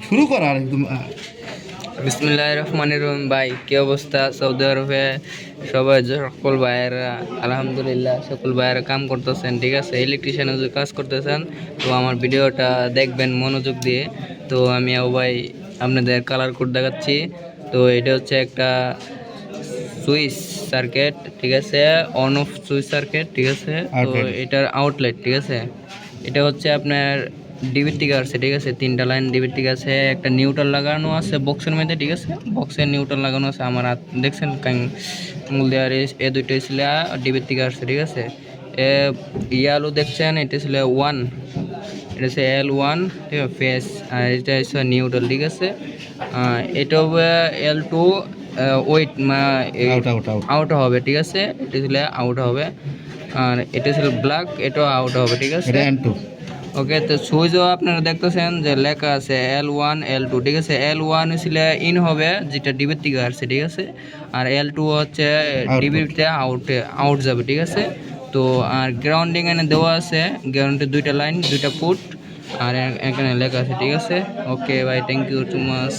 শুরু করা আর একদম বিসমিল্লাহির রহমানির রহিম। ভাই কি অবস্থা? সৌদি আরবে সবাই সকল ভাইয়েরা আলহামদুলিল্লাহ সকল ভাইয়েরা কাম করতেছেন, ঠিক আছে। ইলেকট্রিশিয়ানের যে কাজ করতেছেন তো আমার ভিডিওটা দেখবেন মনোযোগ দিয়ে। তো আমি ভাই আপনাদের কালার কোড দেখাচ্ছি। তো এটা হচ্ছে একটা সুইচ সার্কিট, ঠিক আছে, অন অফ সুইচ সার্কিট, ঠিক আছে। তো এটার আউটলেট, ঠিক আছে, এটা হচ্ছে আপনার ডিবির থেকে আসছে, ঠিক আছে। 3টা লাইন ডিবির থেকে আছে, একটা নিউট্রাল লাগানো আছে বক্সের মধ্যে, ঠিক আছে। বক্সের নিউট্রাল লাগানো আছে, আমার হাত দেখছেন আঙুল দেওয়ার এ দুইটা ছিল ডিবির থেকে আসছে, ঠিক আছে। ইয়ালো দেখছেন, এটা ছিল 1, এটা হচ্ছে L1, ঠিক আছে, ফেস। আর এটা হচ্ছে নিউট্রাল, ঠিক আছে। এটা হবে L2, ওয়েট আউট হবে, ঠিক আছে। এটা ছিল আউট হবে। আর এটা ছিল ব্ল্যাক, এটাও আউট হবে, ঠিক আছে। ওকে, তো সুইচও আপনারা দেখতেছেন যে লেখা আছে L1 L2, ঠিক আছে। L1 ছিল ইন হবে, যেটা ডিবির থেকে আসছে, ঠিক আছে। আর L2 হচ্ছে ডিবিতে আউট যাবে, ঠিক আছে। তো আর গ্রাউন্ডিং এনে দেওয়া আছে, গ্রাউন্ডে 2টা লাইন 2টা ফুট, আর এখানে লেখা আছে, ঠিক আছে। ওকে ভাই, থ্যাংক ইউ টু মাচ।